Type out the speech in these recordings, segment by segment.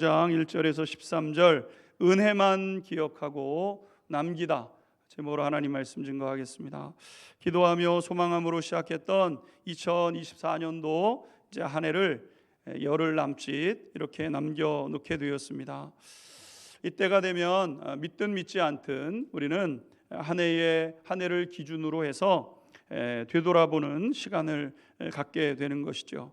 장 1절에서 13절 은혜만 기억하고 남기다 제목으로 하나님 말씀 증거하겠습니다. 기도하며 소망함으로 시작했던 2024년도 이제 한 해를 열흘 남짓 이렇게 남겨놓게 되었습니다. 이때가 되면 믿든 믿지 않든 우리는 한 해를 기준으로 해서 되돌아보는 시간을 갖게 되는 것이죠.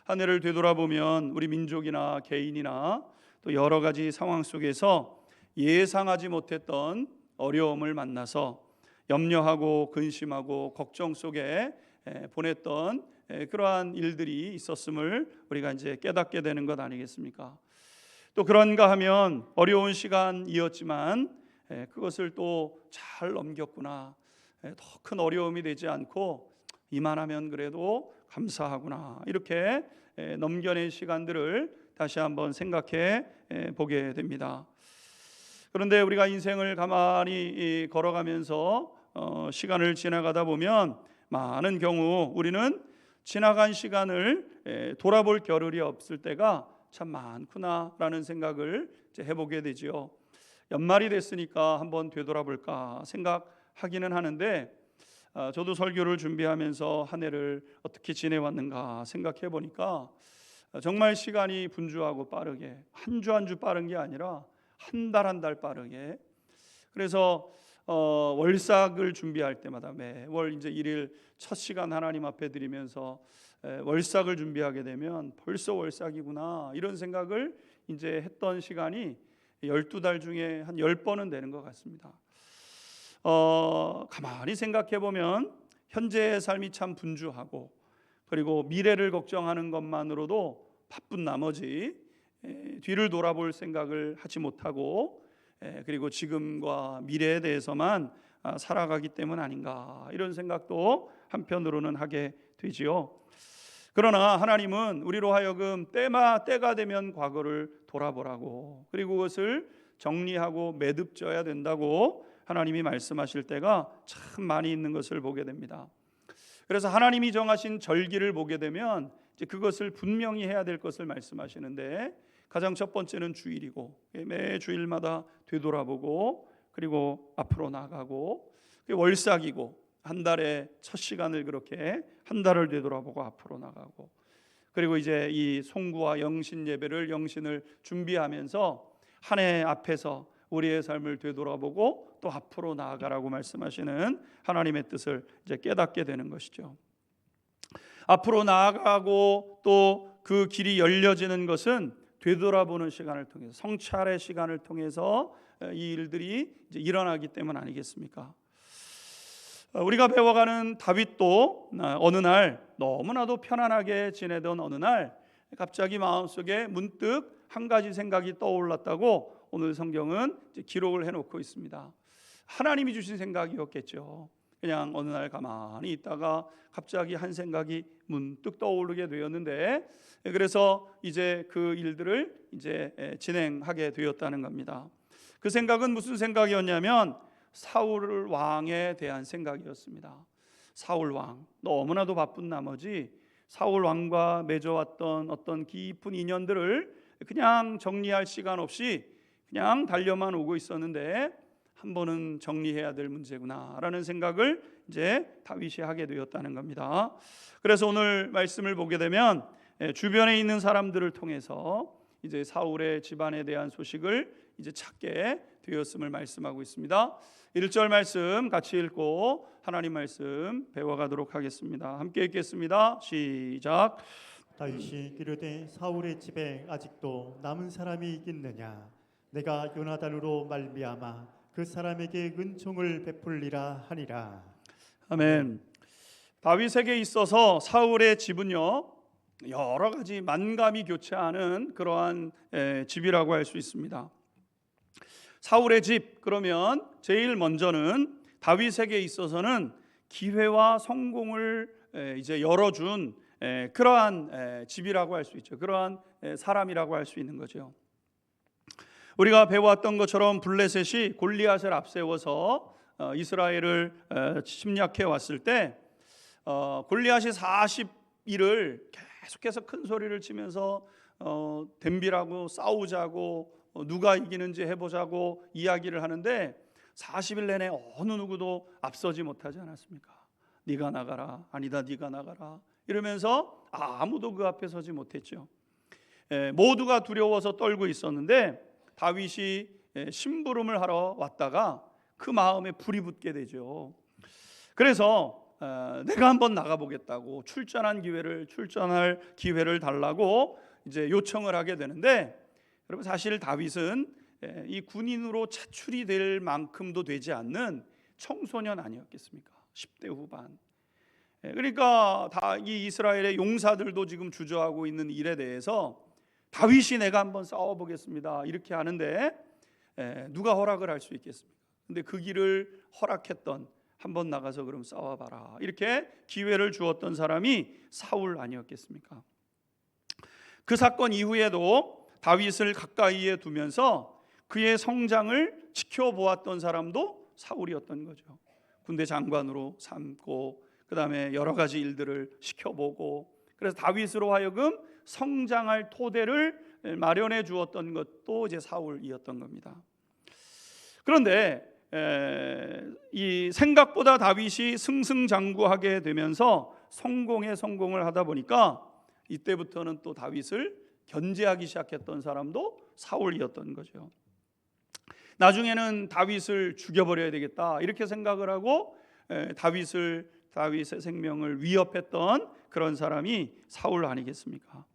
한 해를 되돌아보면 우리 민족이나 개인이나 또 여러 가지 상황 속에서 예상하지 못했던 어려움을 만나서 염려하고 근심하고 걱정 속에 보냈던 그러한 일들이 있었음을 우리가 이제 깨닫게 되는 것 아니겠습니까? 또 그런가 하면 어려운 시간이었지만 그것을 또 잘 넘겼구나, 더 큰 어려움이 되지 않고 이만하면 그래도 감사하구나, 이렇게 넘겨낸 시간들을 다시 한번 생각해 보게 됩니다. 그런데 우리가 인생을 가만히 걸어가면서 시간을 지나가다 보면 많은 경우 우리는 지나간 시간을 돌아볼 겨를이 없을 때가 참 많구나라는 생각을 해보게 되지요. 연말이 됐으니까 한번 되돌아볼까 생각하기는 하는데, 저도 설교를 준비하면서 한 해를 어떻게 지내왔는가 생각해 보니까 정말 시간이 분주하고 빠르게, 한 주 한 주 빠른 게 아니라 한 달 한 달 빠르게, 그래서 월삭을 준비할 때마다 매월 이제 일일 첫 시간 하나님 앞에 드리면서 월삭을 준비하게 되면 벌써 월삭이구나, 이런 생각을 이제 했던 시간이 12달 중에 한 10번은 되는 것 같습니다. 가만히 생각해 보면 현재의 삶이 참 분주하고, 그리고 미래를 걱정하는 것만으로도 바쁜 나머지 뒤를 돌아볼 생각을 하지 못하고, 그리고 지금과 미래에 대해서만 살아가기 때문 아닌가, 이런 생각도 한편으로는 하게 되지요. 그러나 하나님은 우리로 하여금 때가 되면 과거를 돌아보라고, 그리고 그것을 정리하고 매듭져야 된다고 하나님이 말씀하실 때가 참 많이 있는 것을 보게 됩니다. 그래서 하나님이 정하신 절기를 보게 되면 이제 그것을 분명히 해야 될 것을 말씀하시는데, 가장 첫 번째는 주일이고, 매 주일마다 되돌아보고 그리고 앞으로 나가고, 월삭이고, 한 달에 첫 시간을 그렇게 한 달을 되돌아보고 앞으로 나가고, 그리고 이제 이 송구와 영신 예배를, 영신을 준비하면서 한 해 앞에서 우리의 삶을 되돌아보고 또 앞으로 나아가라고 말씀하시는 하나님의 뜻을 이제 깨닫게 되는 것이죠. 앞으로 나아가고 또 그 길이 열려지는 것은 되돌아보는 시간을 통해서, 성찰의 시간을 통해서 이 일들이 이제 일어나기 때문 아니겠습니까? 우리가 배워가는 다윗도 어느 날, 너무나도 편안하게 지내던 어느 날 갑자기 마음속에 문득 한 가지 생각이 떠올랐다고 오늘 성경은 기록을 해놓고 있습니다. 하나님이 주신 생각이었겠죠. 그냥 어느 날 가만히 있다가 갑자기 한 생각이 문득 떠오르게 되었는데, 그래서 이제 그 일들을 이제 진행하게 되었다는 겁니다. 그 생각은 무슨 생각이었냐면 사울 왕에 대한 생각이었습니다. 사울 왕, 너무나도 바쁜 나머지 사울 왕과 맺어왔던 어떤 깊은 인연들을 그냥 정리할 시간 없이 그냥 달려만 오고 있었는데, 한 번은 정리해야 될 문제구나라는 생각을 이제 다윗이 하게 되었다는 겁니다. 그래서 오늘 말씀을 보게 되면 주변에 있는 사람들을 통해서 이제 사울의 집안에 대한 소식을 이제 찾게 되었음을 말씀하고 있습니다. 1절 말씀 같이 읽고 하나님 말씀 배워가도록 하겠습니다. 함께 읽겠습니다. 시작. 다윗이 이르되 사울의 집에 아직도 남은 사람이 있겠느냐? 내가 요나단으로 말미암아 그 사람에게 은총을 베풀리라 하니라. 아멘. 다윗에게 있어서 사울의 집은요, 여러 가지 만감이 교차하는 그러한 집이라고 할 수 있습니다. 사울의 집, 그러면 제일 먼저는 다윗에게 있어서는 기회와 성공을 이제 열어준 그러한 집이라고 할 수 있죠. 그러한 사람이라고 할 수 있는 거죠. 우리가 배워왔던 것처럼 블레셋이 골리앗을 앞세워서 이스라엘을 침략해 왔을 때 골리앗이 40일을 계속해서 큰 소리를 치면서 덤비라고 싸우자고 누가 이기는지 해보자고 이야기를 하는데 40일 내내 어느 누구도 앞서지 못하지 않았습니까? 네가 나가라, 아니다 네가 나가라 이러면서 아무도 그 앞에 서지 못했죠. 모두가 두려워서 떨고 있었는데 다윗이 심부름을 하러 왔다가 그 마음에 불이 붙게 되죠. 그래서 내가 한번 나가보겠다고 출전할 기회를 달라고 이제 요청을 하게 되는데, 여러분 사실 다윗은 이 군인으로 차출이 될 만큼도 되지 않는 청소년 아니었겠습니까? 10대 후반. 그러니까 이 이스라엘의 용사들도 지금 주저하고 있는 일에 대해서 다윗이 내가 한번 싸워보겠습니다 이렇게 하는데 누가 허락을 할 수 있겠습니까? 근데 그 길을 허락했던, 한번 나가서 그럼 싸워봐라 이렇게 기회를 주었던 사람이 사울 아니었겠습니까? 그 사건 이후에도 다윗을 가까이에 두면서 그의 성장을 지켜보았던 사람도 사울이었던 거죠. 군대 장관으로 삼고 그 다음에 여러 가지 일들을 시켜보고, 그래서 다윗으로 하여금 성장할 토대를 마련해 주었던 것도 이제 사울이었던 겁니다. 그런데 이 생각보다 다윗이 승승장구하게 되면서 성공을 하다 보니까 이때부터는 또 다윗을 견제하기 시작했던 사람도 사울이었던 거죠. 나중에는 다윗을 죽여버려야 되겠다 이렇게 생각을 하고 다윗의 생명을 위협했던 그런 사람이 사울 아니겠습니까?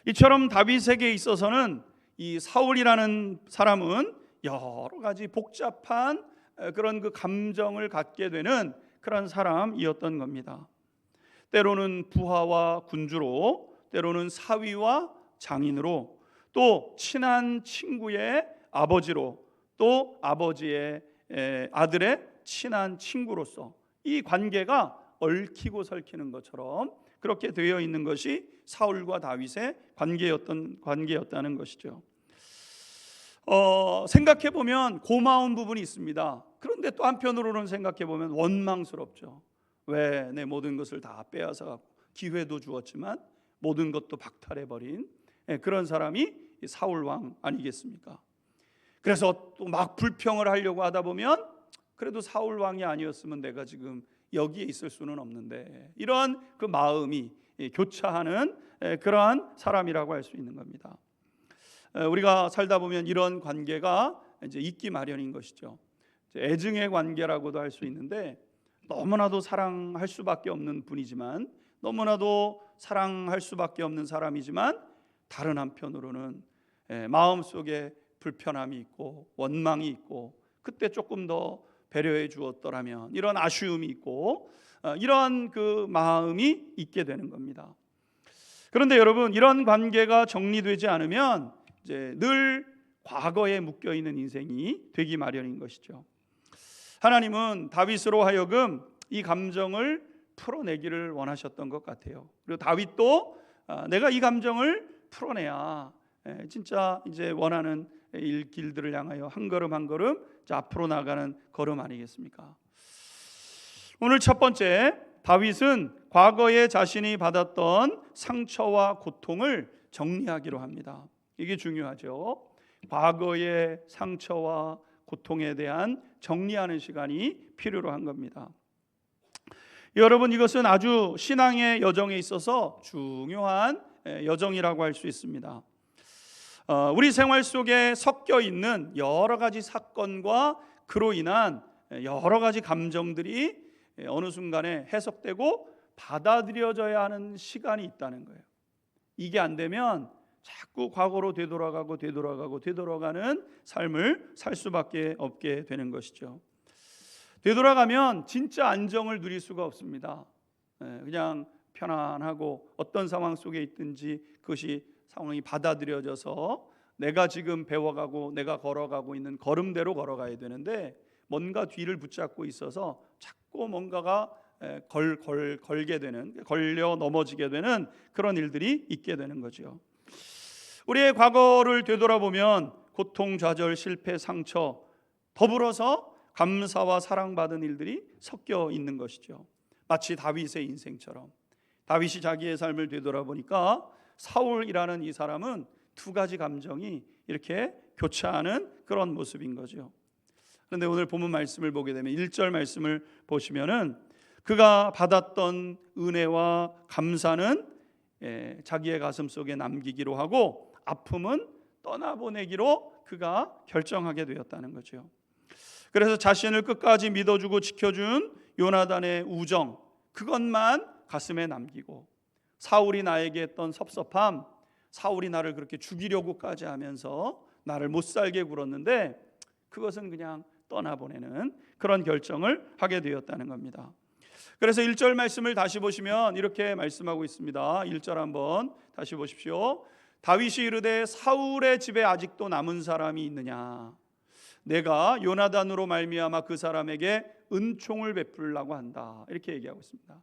이처럼 다윗에게 있어서는 이 사울이라는 사람은 여러 가지 복잡한 그런 그 감정을 갖게 되는 그런 사람이었던 겁니다. 때로는 부하와 군주로, 때로는 사위와 장인으로, 또 친한 친구의 아버지로, 또 아버지의 아들의 친한 친구로서 이 관계가 얽히고 설키는 것처럼 그렇게 되어 있는 것이 사울과 다윗의 관계였다는 것이죠. 생각해 보면 고마운 부분이 있습니다. 그런데 또 한편으로는 생각해 보면 원망스럽죠. 왜 내 모든 것을 다 빼앗아 기회도 주었지만 모든 것도 박탈해 버린 그런 사람이 사울 왕 아니겠습니까? 그래서 또 막 불평을 하려고 하다 보면 그래도 사울 왕이 아니었으면 내가 지금 여기에 있을 수는 없는데, 이런 그 마음이 교차하는 그러한 사람이라고 할 수 있는 겁니다. 우리가 살다 보면 이런 관계가 이제 있기 마련인 것이죠. 애증의 관계라고도 할 수 있는데, 너무나도 사랑할 수밖에 없는 분이지만, 너무나도 사랑할 수밖에 없는 사람이지만, 다른 한편으로는 마음속에 불편함이 있고 원망이 있고, 그때 조금 더 배려해 주었더라면 이런 아쉬움이 있고, 이런 그 마음이 있게 되는 겁니다. 그런데 여러분, 이런 관계가 정리되지 않으면 이제 늘 과거에 묶여 있는 인생이 되기 마련인 것이죠. 하나님은 다윗으로 하여금 이 감정을 풀어내기를 원하셨던 것 같아요. 그리고 다윗도 내가 이 감정을 풀어내야 진짜 이제 원하는 길들을 향하여 한 걸음 한 걸음 앞으로 나가는 걸음 아니겠습니까? 오늘 첫 번째, 다윗은 과거에 자신이 받았던 상처와 고통을 정리하기로 합니다. 이게 중요하죠. 과거의 상처와 고통에 대한 정리하는 시간이 필요로 한 겁니다. 여러분, 이것은 아주 신앙의 여정에 있어서 중요한 여정이라고 할 수 있습니다. 우리 생활 속에 섞여 있는 여러 가지 사건과 그로 인한 여러 가지 감정들이 어느 순간에 해석되고 받아들여져야 하는 시간이 있다는 거예요. 이게 안 되면 자꾸 과거로 되돌아가는 삶을 살 수밖에 없게 되는 것이죠. 되돌아가면 진짜 안정을 누릴 수가 없습니다. 그냥 편안하고 어떤 상황 속에 있든지 그것이 상황이 받아들여져서 내가 지금 배워가고 내가 걸어가고 있는 걸음대로 걸어가야 되는데, 뭔가 뒤를 붙잡고 있어서 자꾸 뭔가가 걸게 되는, 걸려 넘어지게 되는 그런 일들이 있게 되는 거죠. 우리의 과거를 되돌아보면 고통, 좌절, 실패, 상처, 더불어서 감사와 사랑받은 일들이 섞여 있는 것이죠. 마치 다윗의 인생처럼 다윗이 자기의 삶을 되돌아보니까 사울이라는 이 사람은 두 가지 감정이 이렇게 교차하는 그런 모습인 거죠. 그런데 오늘 본문 말씀을 보게 되면 1절 말씀을 보시면은 그가 받았던 은혜와 감사는 자기의 가슴 속에 남기기로 하고 아픔은 떠나보내기로 그가 결정하게 되었다는 거죠. 그래서 자신을 끝까지 믿어주고 지켜준 요나단의 우정, 그것만 가슴에 남기고 사울이 나에게 했던 섭섭함, 사울이 나를 그렇게 죽이려고까지 하면서 나를 못 살게 굴었는데 그것은 그냥 떠나보내는 그런 결정을 하게 되었다는 겁니다. 그래서 1절 말씀을 다시 보시면 이렇게 말씀하고 있습니다. 1절 한번 다시 보십시오. 다윗이 이르되 사울의 집에 아직도 남은 사람이 있느냐, 내가 요나단으로 말미암아 그 사람에게 은총을 베풀려고 한다, 이렇게 얘기하고 있습니다.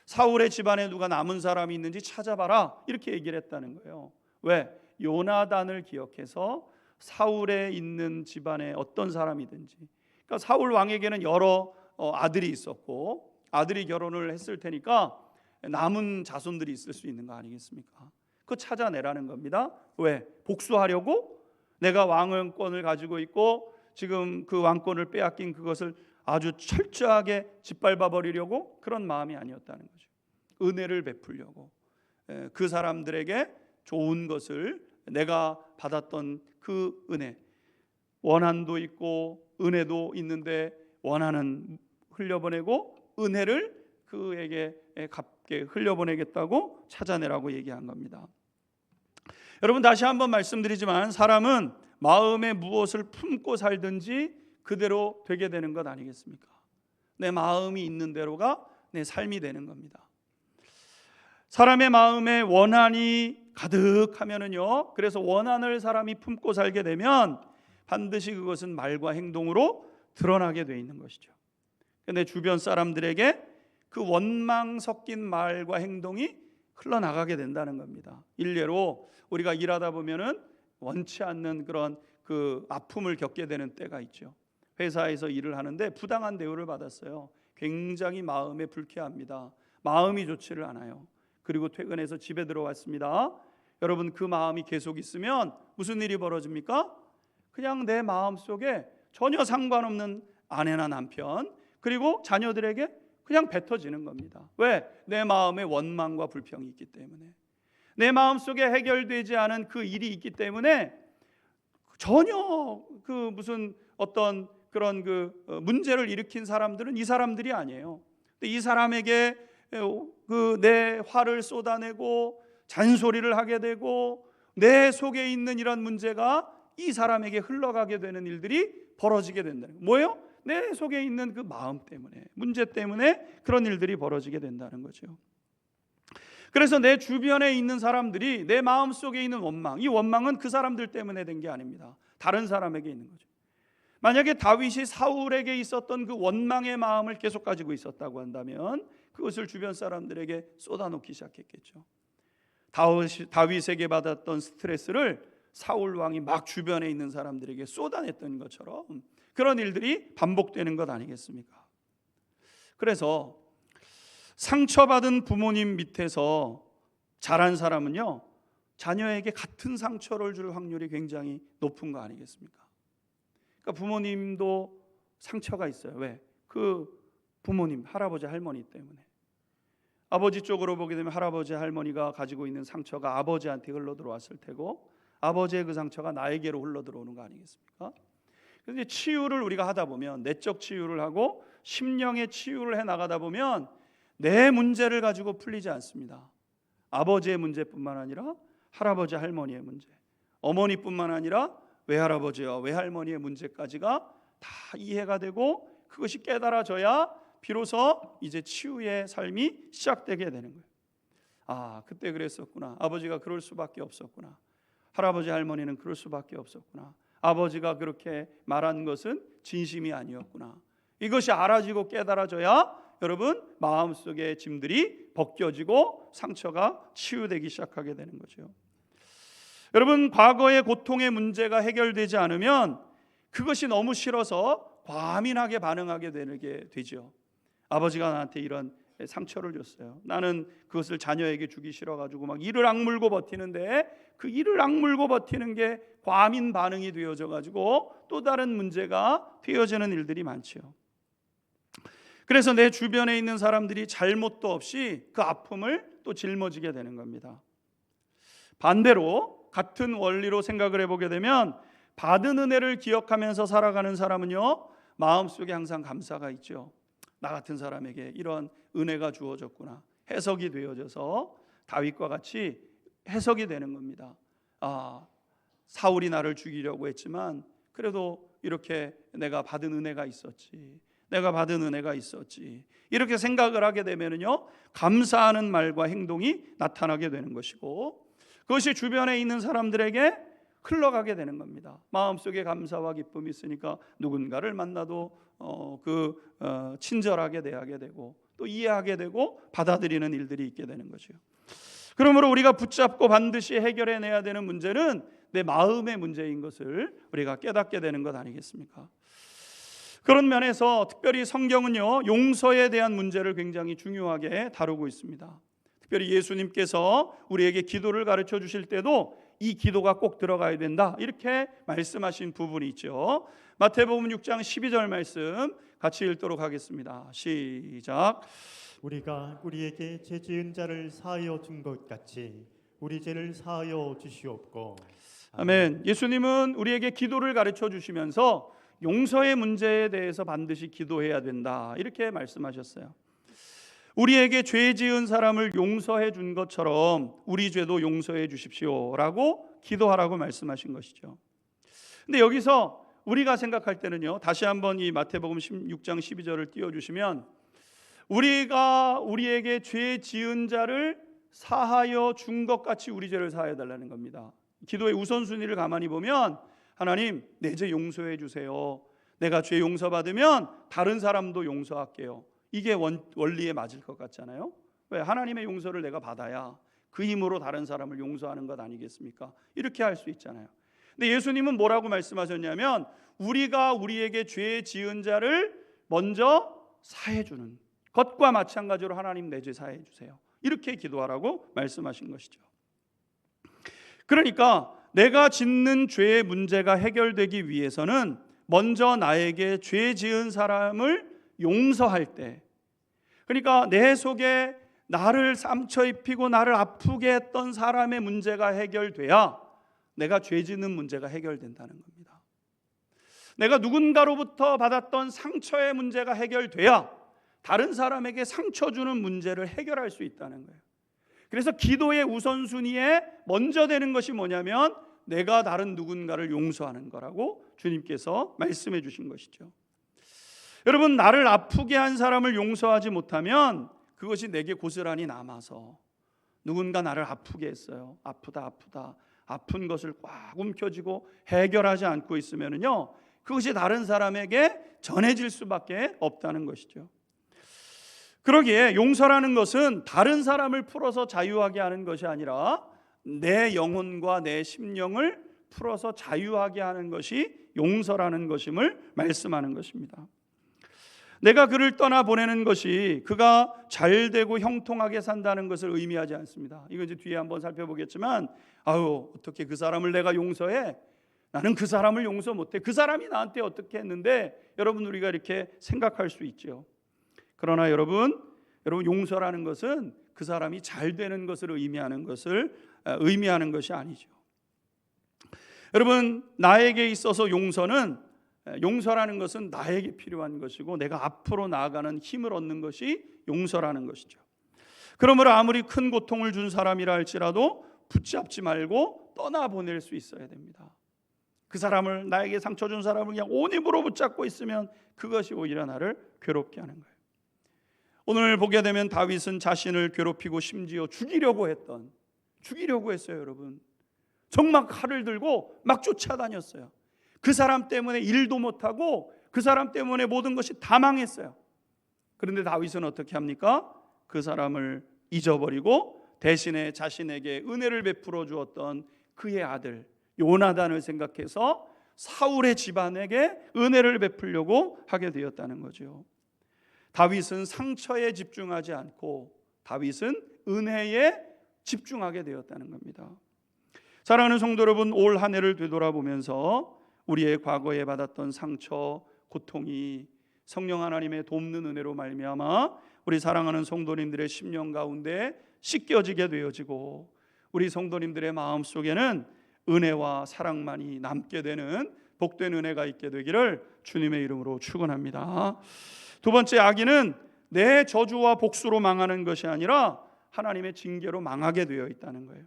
사울의 집안에 누가 남은 사람이 있는지 찾아봐라, 이렇게 얘기를 했다는 거예요. 왜? 요나단을 기억해서 사울에 있는 집안에 어떤 사람이든지, 그러니까 사울 왕에게는 여러 아들이 있었고 아들이 결혼을 했을 테니까 남은 자손들이 있을 수 있는 거 아니겠습니까? 그거 찾아내라는 겁니다. 왜? 복수하려고? 내가 왕권을 가지고 있고 지금 그 왕권을 빼앗긴 그것을 아주 철저하게 짓밟아 버리려고? 그런 마음이 아니었다는 거죠. 은혜를 베풀려고, 그 사람들에게 좋은 것을, 내가 받았던 그 은혜, 원한도 있고 은혜도 있는데 원한은 흘려보내고 은혜를 그에게 갚게 흘려보내겠다고 찾아내라고 얘기한 겁니다. 여러분, 다시 한번 말씀드리지만 사람은 마음에 무엇을 품고 살든지 그대로 되게 되는 것 아니겠습니까? 내 마음이 있는 대로가 내 삶이 되는 겁니다. 사람의 마음에 원한이 가득하면은요, 그래서 원한을 사람이 품고 살게 되면 반드시 그것은 말과 행동으로 드러나게 돼 있는 것이죠. 내 주변 사람들에게 그 원망 섞인 말과 행동이 흘러나가게 된다는 겁니다. 일례로 우리가 일하다 보면은 원치 않는 그런 그 아픔을 겪게 되는 때가 있죠. 회사에서 일을 하는데 부당한 대우를 받았어요. 굉장히 마음에 불쾌합니다. 마음이 좋지를 않아요. 그리고 퇴근해서 집에 들어왔습니다. 여러분, 그 마음이 계속 있으면 무슨 일이 벌어집니까? 그냥 내 마음 속에 전혀 상관없는 아내나 남편, 그리고 자녀들에게 그냥 뱉어지는 겁니다. 왜? 내 마음에 원망과 불평이 있기 때문에, 내 마음 속에 해결되지 않은 그 일이 있기 때문에 전혀 그 무슨 어떤 그런 그 문제를 일으킨 사람들은 이 사람들이 아니에요. 근데 이 사람에게 그 내 화를 쏟아내고 잔소리를 하게 되고 내 속에 있는 이런 문제가 이 사람에게 흘러가게 되는 일들이 벌어지게 된다는 거예요. 뭐예요? 내 속에 있는 그 마음 때문에, 문제 때문에 그런 일들이 벌어지게 된다는 거죠. 그래서 내 주변에 있는 사람들이 내 마음 속에 있는 원망, 이 원망은 그 사람들 때문에 된 게 아닙니다. 다른 사람에게 있는 거죠. 만약에 다윗이 사울에게 있었던 그 원망의 마음을 계속 가지고 있었다고 한다면 그것을 주변 사람들에게 쏟아놓기 시작했겠죠. 다윗에게 받았던 스트레스를 사울 왕이 막 주변에 있는 사람들에게 쏟아냈던 것처럼 그런 일들이 반복되는 것 아니겠습니까? 그래서 상처받은 부모님 밑에서 자란 사람은요, 자녀에게 같은 상처를 줄 확률이 굉장히 높은 거 아니겠습니까? 그러니까 부모님도 상처가 있어요. 왜? 그 부모님, 할아버지, 할머니 때문에. 아버지 쪽으로 보게 되면 할아버지, 할머니가 가지고 있는 상처가 아버지한테 흘러들어왔을 테고 아버지의 그 상처가 나에게로 흘러들어오는 거 아니겠습니까? 그런데 치유를 우리가 하다 보면, 내적 치유를 하고 심령의 치유를 해나가다 보면 내 문제를 가지고 풀리지 않습니다. 아버지의 문제뿐만 아니라 할아버지, 할머니의 문제, 어머니뿐만 아니라 외할아버지와 외할머니의 문제까지가 다 이해가 되고 그것이 깨달아져야 비로소 이제 치유의 삶이 시작되게 되는 거예요. 아, 그때 그랬었구나. 아버지가 그럴 수밖에 없었구나. 할아버지, 할머니는 그럴 수밖에 없었구나. 아버지가 그렇게 말한 것은 진심이 아니었구나. 이것이 알아지고 깨달아져야 여러분 마음속의 짐들이 벗겨지고 상처가 치유되기 시작하게 되는 거죠. 여러분, 과거의 고통의 문제가 해결되지 않으면 그것이 너무 싫어서 과민하게 반응하게 되게 되죠. 아버지가 나한테 이런 상처를 줬어요. 나는 그것을 자녀에게 주기 싫어가지고 막 이를 악물고 버티는데 그 이를 악물고 버티는 게 과민 반응이 되어져 가지고 또 다른 문제가 되어지는 일들이 많지요. 그래서 내 주변에 있는 사람들이 잘못도 없이 그 아픔을 또 짊어지게 되는 겁니다. 반대로 같은 원리로 생각을 해보게 되면 받은 은혜를 기억하면서 살아가는 사람은요, 마음속에 항상 감사가 있죠. 나 같은 사람에게 이런 은혜가 주어졌구나. 해석이 되어져서 다윗과 같이 해석이 되는 겁니다. 사울이 나를 죽이려고 했지만 그래도 이렇게 내가 받은 은혜가 있었지. 내가 받은 은혜가 있었지. 이렇게 생각을 하게 되면요, 감사하는 말과 행동이 나타나게 되는 것이고, 그것이 주변에 있는 사람들에게 흘러가게 되는 겁니다. 마음속에 감사와 기쁨이 있으니까 누군가를 만나도 친절하게 대하게 되고 또 이해하게 되고 받아들이는 일들이 있게 되는 거죠. 그러므로 우리가 붙잡고 반드시 해결해내야 되는 문제는 내 마음의 문제인 것을 우리가 깨닫게 되는 것 아니겠습니까? 그런 면에서 특별히 성경은요, 용서에 대한 문제를 굉장히 중요하게 다루고 있습니다. 특별히 예수님께서 우리에게 기도를 가르쳐 주실 때도 이 기도가 꼭 들어가야 된다, 이렇게 말씀하신 부분이 있죠. 마태복음 6장 12절 말씀 같이 읽도록 하겠습니다. 시작. 우리가 우리에게 죄 지은 자를 사하여 준 것 같이 우리 죄를 사하여 주시옵고. 아멘. 예수님은 우리에게 기도를 가르쳐 주시면서 용서의 문제에 대해서 반드시 기도해야 된다, 이렇게 말씀하셨어요. 우리에게 죄 지은 사람을 용서해 준 것처럼 우리 죄도 용서해 주십시오라고 기도하라고 말씀하신 것이죠. 근데 여기서 우리가 생각할 때는요, 다시 한번 이 마태복음 16장 12절을 띄워주시면, 우리가 우리에게 죄 지은 자를 사하여 준 것 같이 우리 죄를 사하여 달라는 겁니다. 기도의 우선순위를 가만히 보면, 하나님 내 죄 용서해 주세요. 내가 죄 용서받으면 다른 사람도 용서할게요. 이게 원리에 맞을 것 같잖아요. 왜? 하나님의 용서를 내가 받아야 그 힘으로 다른 사람을 용서하는 것 아니겠습니까? 이렇게 할 수 있잖아요. 근데 예수님은 뭐라고 말씀하셨냐면, 우리가 우리에게 죄 지은 자를 먼저 사해 주는 것과 마찬가지로 하나님 내 죄 사해 주세요, 이렇게 기도하라고 말씀하신 것이죠. 그러니까 내가 짓는 죄의 문제가 해결되기 위해서는 먼저 나에게 죄 지은 사람을 용서할 때, 그러니까 내 속에 나를 상처 입히고 나를 아프게 했던 사람의 문제가 해결돼야 내가 죄 짓는 문제가 해결된다는 겁니다. 내가 누군가로부터 받았던 상처의 문제가 해결돼야 다른 사람에게 상처 주는 문제를 해결할 수 있다는 거예요. 그래서 기도의 우선순위에 먼저 되는 것이 뭐냐면 내가 다른 누군가를 용서하는 거라고 주님께서 말씀해 주신 것이죠. 여러분, 나를 아프게 한 사람을 용서하지 못하면 그것이 내게 고스란히 남아서 누군가 나를 아프게 했어요. 아프다 아픈 것을 꽉 움켜쥐고 해결하지 않고 있으면요, 그것이 다른 사람에게 전해질 수밖에 없다는 것이죠. 그러기에 용서라는 것은 다른 사람을 풀어서 자유하게 하는 것이 아니라 내 영혼과 내 심령을 풀어서 자유하게 하는 것이 용서라는 것임을 말씀하는 것입니다. 내가 그를 떠나보내는 것이 그가 잘되고 형통하게 산다는 것을 의미하지 않습니다. 이거 이제 뒤에 한번 살펴보겠지만, 어떻게 그 사람을 내가 용서해? 나는 그 사람을 용서 못해. 그 사람이 나한테 어떻게 했는데, 여러분, 우리가 이렇게 생각할 수 있죠. 그러나 여러분, 용서라는 것은 그 사람이 잘 되는 것을 의미하는 것이 아니죠. 여러분, 나에게 있어서 용서라는 것은 나에게 필요한 것이고 내가 앞으로 나아가는 힘을 얻는 것이 용서라는 것이죠. 그러므로 아무리 큰 고통을 준 사람이라 할지라도 붙잡지 말고 떠나보낼 수 있어야 됩니다. 그 사람을, 나에게 상처 준 사람을 그냥 온 힘으로 붙잡고 있으면 그것이 오히려 나를 괴롭게 하는 거예요. 오늘 보게 되면 다윗은 자신을 괴롭히고 심지어 죽이려고 했어요. 여러분, 정말 칼을 들고 막 쫓아다녔어요. 그 사람 때문에 일도 못하고 그 사람 때문에 모든 것이 다 망했어요. 그런데 다윗은 어떻게 합니까? 그 사람을 잊어버리고 대신에 자신에게 은혜를 베풀어 주었던 그의 아들 요나단을 생각해서 사울의 집안에게 은혜를 베풀려고 하게 되었다는 거죠. 다윗은 상처에 집중하지 않고 다윗은 은혜에 집중하게 되었다는 겁니다. 사랑하는 성도 여러분, 올 한 해를 되돌아보면서 우리의 과거에 받았던 상처, 고통이 성령 하나님의 돕는 은혜로 말미암아 우리 사랑하는 성도님들의 심령 가운데 씻겨지게 되어지고 우리 성도님들의 마음속에는 은혜와 사랑만이 남게 되는 복된 은혜가 있게 되기를 주님의 이름으로 축원합니다. 두 번째, 악인은 내 저주와 복수로 망하는 것이 아니라 하나님의 징계로 망하게 되어 있다는 거예요.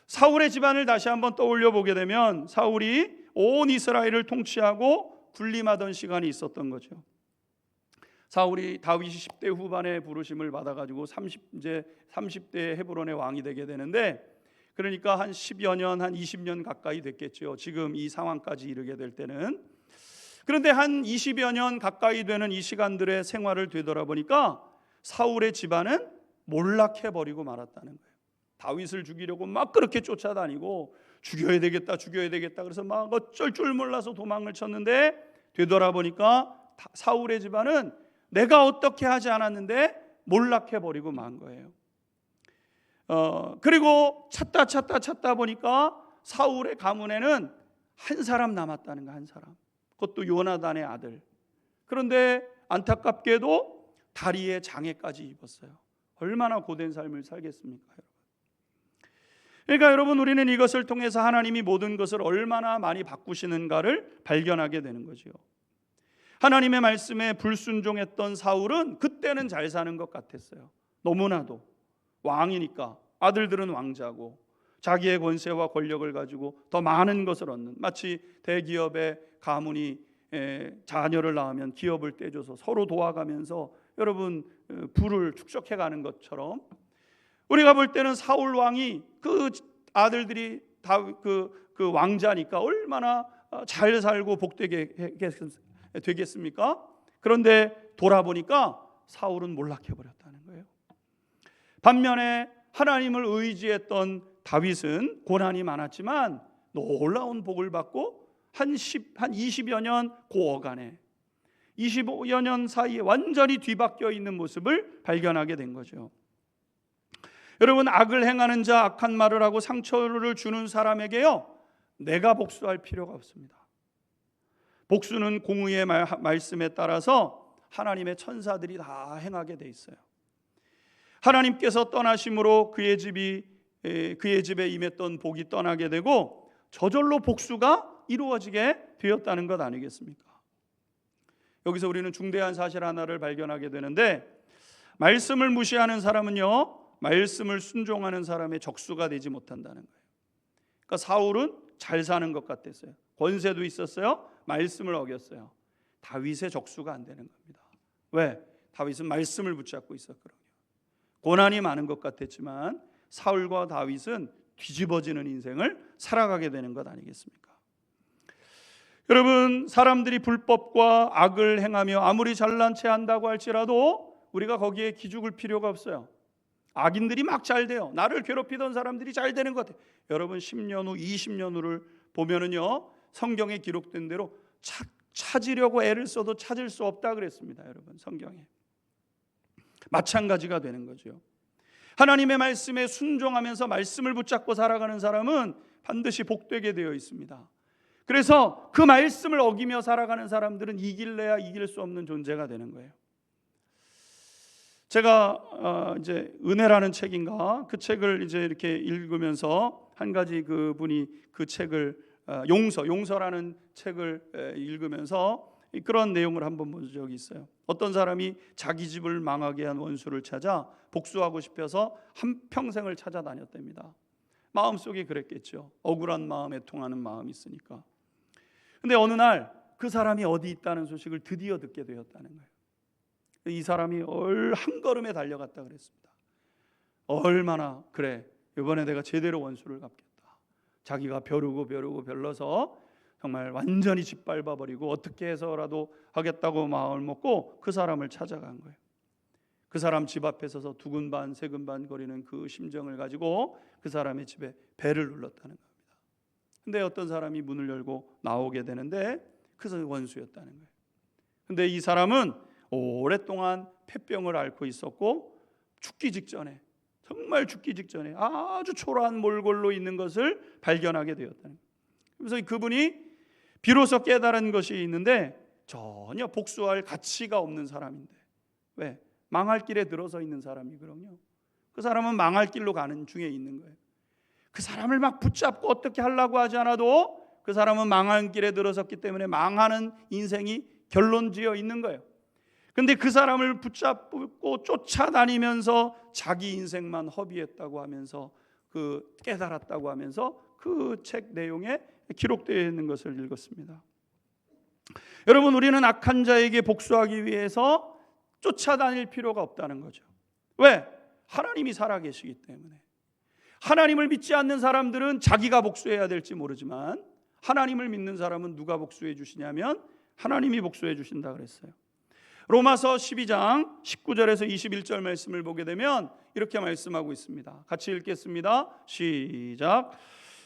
사울의 집안을 다시 한번 떠올려 보게 되면 사울이 온 이스라엘을 통치하고 군림하던 시간이 있었던 거죠. 사울이 다윗이 10대 후반에 부르심을 받아가지고 30대 헤브론의 왕이 되게 되는데, 그러니까 한 10여 년, 한 20년 가까이 됐겠죠. 지금 이 상황까지 이르게 될 때는. 그런데 한 20여 년 가까이 되는 이 시간들의 생활을 되돌아보니까 사울의 집안은 몰락해버리고 말았다는 거예요. 다윗을 죽이려고 막 그렇게 쫓아다니고 죽여야 되겠다 그래서 막 어쩔 줄 몰라서 도망을 쳤는데 되돌아보니까 사울의 집안은 내가 어떻게 하지 않았는데 몰락해버리고 만 거예요. 그리고 찾다 보니까 사울의 가문에는 한 사람 남았다는 거, 한 사람. 그것도 요나단의 아들. 그런데 안타깝게도 다리에 장애까지 입었어요. 얼마나 고된 삶을 살겠습니까, 여러분? 그러니까 여러분, 우리는 이것을 통해서 하나님이 모든 것을 얼마나 많이 바꾸시는가를 발견하게 되는 거죠. 하나님의 말씀에 불순종했던 사울은 그때는 잘 사는 것 같았어요. 너무나도 왕이니까, 아들들은 왕자고 자기의 권세와 권력을 가지고 더 많은 것을 얻는, 마치 대기업의 가문이 자녀를 낳으면 기업을 떼줘서 서로 도와가면서 여러분 부를 축적해가는 것처럼, 우리가 볼 때는 사울 왕이 그 아들들이 다 그 왕자니까 얼마나 잘 살고 복되게 되겠습니까? 그런데 돌아보니까 사울은 몰락해버렸다는 거예요. 반면에 하나님을 의지했던 다윗은 고난이 많았지만 놀라운 복을 받고 한 20여 년 그 어간에 25여 년 사이에 완전히 뒤바뀌어 있는 모습을 발견하게 된 거죠. 여러분, 악을 행하는 자, 악한 말을 하고 상처를 주는 사람에게요, 내가 복수할 필요가 없습니다. 복수는 공의의 말씀에 따라서 하나님의 천사들이 다 행하게 돼 있어요. 하나님께서 떠나심으로 그의 집에 임했던 복이 떠나게 되고 저절로 복수가 이루어지게 되었다는 것 아니겠습니까? 여기서 우리는 중대한 사실 하나를 발견하게 되는데, 말씀을 무시하는 사람은요, 말씀을 순종하는 사람의 적수가 되지 못한다는 거예요. 그러니까 사울은 잘 사는 것 같았어요. 권세도 있었어요. 말씀을 어겼어요. 다윗의 적수가 안 되는 겁니다. 왜? 다윗은 말씀을 붙잡고 있었거든요. 고난이 많은 것 같았지만 사울과 다윗은 뒤집어지는 인생을 살아가게 되는 것 아니겠습니까? 여러분, 사람들이 불법과 악을 행하며 아무리 잘난 체 한다고 할지라도 우리가 거기에 기죽을 필요가 없어요. 악인들이 막 잘 돼요. 나를 괴롭히던 사람들이 잘 되는 것 같아요. 여러분, 10년 후, 20년 후를 보면은요, 성경에 기록된 대로 찾으려고 애를 써도 찾을 수 없다 그랬습니다. 여러분, 성경에. 마찬가지가 되는 거죠. 하나님의 말씀에 순종하면서 말씀을 붙잡고 살아가는 사람은 반드시 복되게 되어 있습니다. 그래서 그 말씀을 어기며 살아가는 사람들은 이길래야 이길 수 없는 존재가 되는 거예요. 제가 이제 은혜라는 책인가, 그 책을 이제 이렇게 읽으면서 한 가지 그분이 그 책을 용서라는 책을 읽으면서 그런 내용을 한번 본 적이 있어요. 어떤 사람이 자기 집을 망하게 한 원수를 찾아 복수하고 싶어서 한평생을 찾아다녔답니다. 마음속에 그랬겠죠. 억울한 마음에 통하는 마음이 있으니까. 근데 어느 날 그 사람이 어디 있다는 소식을 드디어 듣게 되었다는 거예요. 이 사람이 한 걸음에 달려갔다 그랬습니다. 얼마나, 그래, 이번에 내가 제대로 원수를 갚겠다. 자기가 벼르고 별러서 정말 완전히 짓밟아버리고 어떻게 해서라도 하겠다고 마음을 먹고 그 사람을 찾아간 거예요. 그 사람 집 앞에 서서 두근반 세근반 거리는 그 심정을 가지고 그 사람의 집에 벨을 눌렀다는 겁니다. 근데 어떤 사람이 문을 열고 나오게 되는데 그 원수였다는 거예요. 근데 이 사람은 오랫동안 폐병을 앓고 있었고 죽기 직전에, 정말 죽기 직전에 아주 초라한 몰골로 있는 것을 발견하게 되었다는 거예요. 그래서 그분이 비로소 깨달은 것이 있는데 전혀 복수할 가치가 없는 사람인데, 왜? 망할 길에 들어서 있는 사람이거든요. 그 사람은 망할 길로 가는 중에 있는 거예요. 그 사람을 막 붙잡고 어떻게 하려고 하지 않아도 그 사람은 망한 길에 들어섰기 때문에 망하는 인생이 결론지어 있는 거예요. 근데 그 사람을 붙잡고 쫓아다니면서 자기 인생만 허비했다고 하면서 그 깨달았다고 하면서 그 책 내용에 기록되어 있는 것을 읽었습니다. 여러분, 우리는 악한 자에게 복수하기 위해서 쫓아다닐 필요가 없다는 거죠. 왜? 하나님이 살아계시기 때문에. 하나님을 믿지 않는 사람들은 자기가 복수해야 될지 모르지만 하나님을 믿는 사람은 누가 복수해 주시냐면 하나님이 복수해 주신다 그랬어요. 로마서 12장 19절에서 21절 말씀을 보게 되면 이렇게 말씀하고 있습니다. 같이 읽겠습니다. 시작.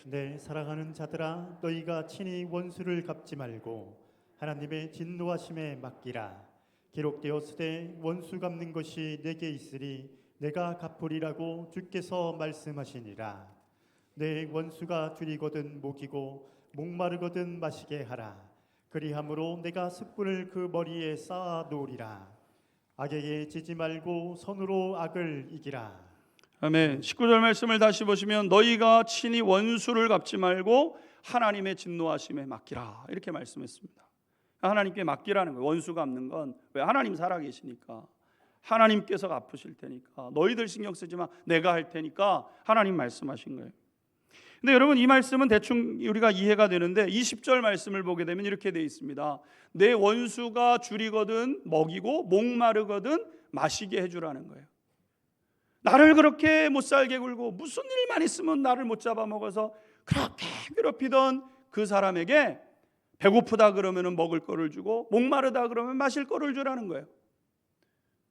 내 사랑하는 자들아, 너희가 친히 원수를 갚지 말고 하나님의 진노하심에 맡기라. 기록되었으되 원수 갚는 것이 내게 있으리 내가 갚으리라고 주께서 말씀하시니라. 내 원수가 줄이거든 먹이고 목마르거든 마시게 하라. 그리함으로 내가 숯불을 그 머리에 쌓아 놓으리라. 악에게 지지 말고 선으로 악을 이기라. 아멘. 19절 말씀을 다시 보시면 너희가 친히 원수를 갚지 말고 하나님의 진노하심에 맡기라, 이렇게 말씀했습니다. 하나님께 맡기라는 거예요. 원수 갚는 건 왜? 하나님 살아계시니까, 하나님께서 갚으실 테니까, 너희들 신경 쓰지 마, 내가 할 테니까 하나님 말씀하신 거예요. 근데 여러분, 이 말씀은 대충 우리가 이해가 되는데 20절 말씀을 보게 되면 이렇게 되어 있습니다. 내 원수가 줄이거든 먹이고 목마르거든 마시게 해주라는 거예요. 나를 그렇게 못 살게 굴고 무슨 일만 있으면 나를 못 잡아먹어서 그렇게 괴롭히던 그 사람에게 배고프다 그러면 먹을 거를 주고 목마르다 그러면 마실 거를 주라는 거예요.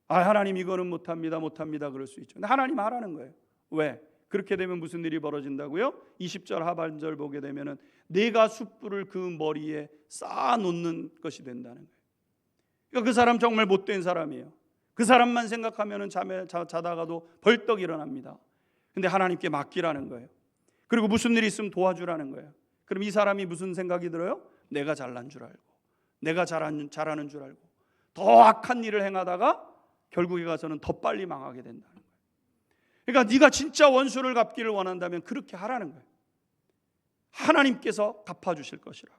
하나님 이거는 못합니다 그럴 수 있죠. 근데 하나님 하라는 거예요. 왜? 그렇게 되면 무슨 일이 벌어진다고요? 20절 하반절 보게 되면은 내가 숯불을 그 머리에 쌓아 놓는 것이 된다는 거예요. 그러니까 그 사람 정말 못된 사람이에요. 그 사람만 생각하면은 자다가도 벌떡 일어납니다. 근데 하나님께 맡기라는 거예요. 그리고 무슨 일이 있으면 도와주라는 거예요. 그럼 이 사람이 무슨 생각이 들어요? 내가 잘난 줄 알고, 내가 잘하는 줄 알고 더 악한 일을 행하다가 결국에 가서는 더 빨리 망하게 된다는 거예요. 그러니까 네가 진짜 원수를 갚기를 원한다면 그렇게 하라는 거예요. 하나님께서 갚아주실 것이라고.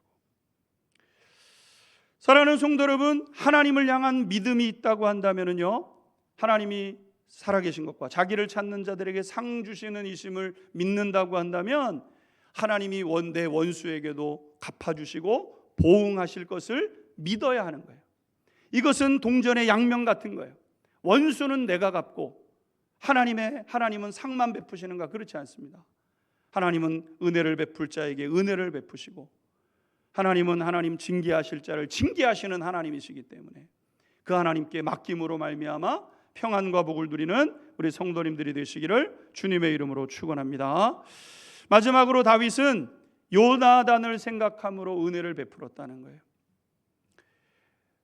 사랑하는 성도 여러분, 하나님을 향한 믿음이 있다고 한다면요, 하나님이 살아계신 것과 자기를 찾는 자들에게 상 주시는 이심을 믿는다고 한다면 하나님이 내 원수에게도 갚아주시고 보응하실 것을 믿어야 하는 거예요. 이것은 동전의 양면 같은 거예요. 원수는 내가 갚고 하나님은 상만 베푸시는가? 그렇지 않습니다. 하나님은 은혜를 베풀 자에게 은혜를 베푸시고 하나님은 하나님 징계하실 자를 징계하시는 하나님이시기 때문에 그 하나님께 맡김으로 말미암아 평안과 복을 누리는 우리 성도님들이 되시기를 주님의 이름으로 축원합니다. 마지막으로 다윗은 요나단을 생각함으로 은혜를 베풀었다는 거예요.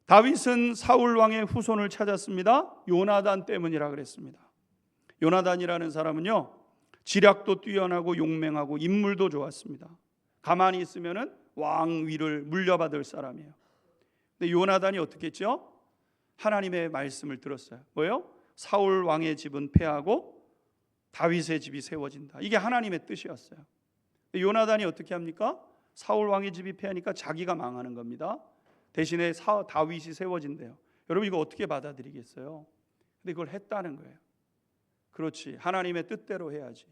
다윗은 사울 왕의 후손을 찾았습니다. 요나단 때문이라 그랬습니다. 요나단이라는 사람은요, 지략도 뛰어나고 용맹하고 인물도 좋았습니다. 가만히 있으면은 왕 위를 물려받을 사람이에요. 근데 요나단이 어떻게 했죠? 하나님의 말씀을 들었어요. 뭐예요? 사울 왕의 집은 패하고 다윗의 집이 세워진다. 이게 하나님의 뜻이었어요. 요나단이 어떻게 합니까? 사울 왕의 집이 패하니까 자기가 망하는 겁니다. 대신에 다윗이 세워진대요. 여러분, 이거 어떻게 받아들이겠어요? 근데 이걸 했다는 거예요. 그렇지, 하나님의 뜻대로 해야지.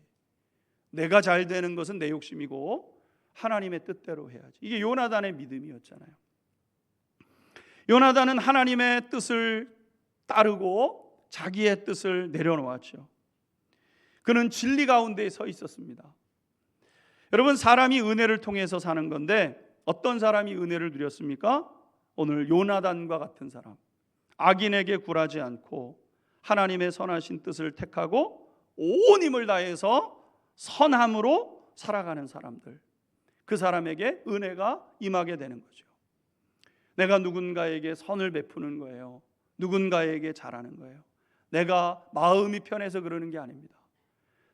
내가 잘 되는 것은 내 욕심이고 하나님의 뜻대로 해야지. 이게 요나단의 믿음이었잖아요. 요나단은 하나님의 뜻을 따르고 자기의 뜻을 내려놓았죠. 그는 진리 가운데 서 있었습니다. 여러분, 사람이 은혜를 통해서 사는 건데 어떤 사람이 은혜를 누렸습니까? 오늘 요나단과 같은 사람, 악인에게 굴하지 않고 하나님의 선하신 뜻을 택하고 온 힘을 다해서 선함으로 살아가는 사람들, 그 사람에게 은혜가 임하게 되는 거죠. 내가 누군가에게 선을 베푸는 거예요. 누군가에게 잘하는 거예요. 내가 마음이 편해서 그러는 게 아닙니다.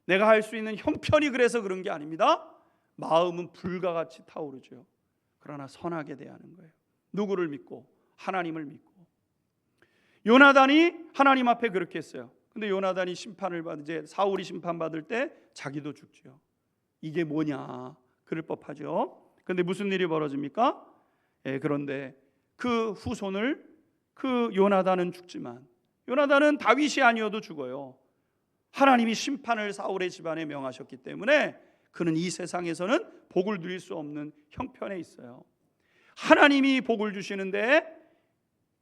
내가 할 수 있는 형편이 그래서 그런 게 아닙니다. 마음은 불과 같이 타오르죠. 그러나 선하게 대하는 거예요. 누구를 믿고? 하나님을 믿고. 요나단이 하나님 앞에 그렇게 했어요. 근데 요나단이 심판을 받을 이제 사울이 심판받을 때 자기도 죽죠. 이게 뭐냐? 그럴 법하죠. 근데 무슨 일이 벌어집니까? 그런데 그 후손을 그 요나단은 죽지만 요나단은 다윗이 아니어도 죽어요. 하나님이 심판을 사울의 집안에 명하셨기 때문에 그는 이 세상에서는 복을 누릴 수 없는 형편에 있어요. 하나님이 복을 주시는데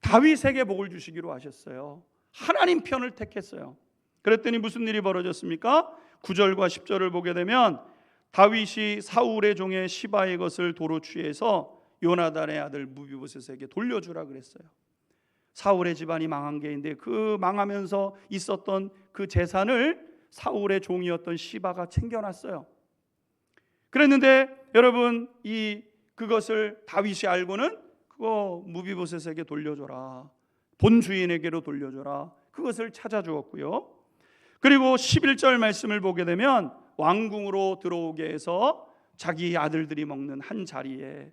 다윗에게 복을 주시기로 하셨어요. 하나님 편을 택했어요. 그랬더니 무슨 일이 벌어졌습니까? 9절과 10절을 보게 되면 다윗이 사울의 종의 시바의 것을 도로 취해서 요나단의 아들 무비보셋에게 돌려주라 그랬어요. 사울의 집안이 망한 게 있는데 그 망하면서 있었던 그 재산을 사울의 종이었던 시바가 챙겨놨어요. 그랬는데 여러분 그것을 다윗이 알고는 그거 무비보셋에게 돌려줘라. 본 주인에게로 돌려줘라. 그것을 찾아주었고요. 그리고 11절 말씀을 보게 되면 왕궁으로 들어오게 해서 자기 아들들이 먹는 한 자리에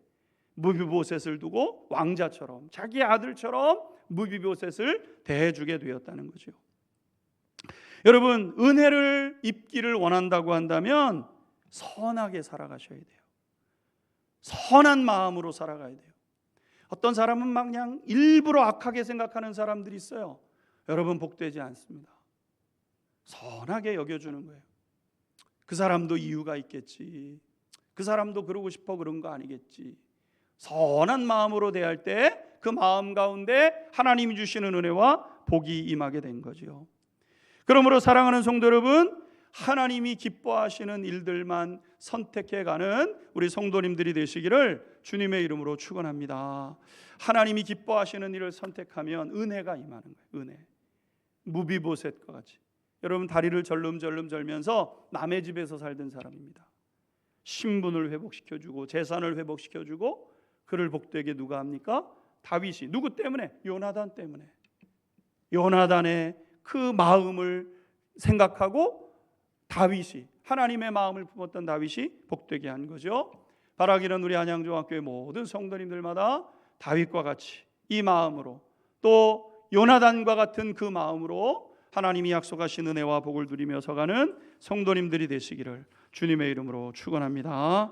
무비보셋을 두고 왕자처럼 자기 아들처럼 무비보셋을 대해주게 되었다는 거죠. 여러분, 은혜를 입기를 원한다고 한다면 선하게 살아가셔야 돼요. 선한 마음으로 살아가야 돼요. 어떤 사람은 막 그냥 일부러 악하게 생각하는 사람들이 있어요. 여러분, 복되지 않습니다. 선하게 여겨주는 거예요. 그 사람도 이유가 있겠지. 그 사람도 그러고 싶어 그런 거 아니겠지. 선한 마음으로 대할 때 그 마음 가운데 하나님이 주시는 은혜와 복이 임하게 된 거죠. 그러므로 사랑하는 성도 여러분, 하나님이 기뻐하시는 일들만 선택해가는 우리 성도님들이 되시기를 주님의 이름으로 축원합니다. 하나님이 기뻐하시는 일을 선택하면 은혜가 임하는 거예요. 은혜. 무비보셋과 같이. 여러분, 다리를 절름절름 절면서 남의 집에서 살던 사람입니다. 신분을 회복시켜주고 재산을 회복시켜주고 그를 복되게 누가 합니까? 다윗이. 누구 때문에? 요나단 때문에. 요나단의 그 마음을 생각하고 다윗이, 하나님의 마음을 품었던 다윗이 복되게 한 거죠. 바라기는 우리 안양중학교의 모든 성도님들마다 다윗과 같이 이 마음으로, 또 요나단과 같은 그 마음으로 하나님이 약속하신 은혜와 복을 누리며 서가는 성도님들이 되시기를 주님의 이름으로 축원합니다.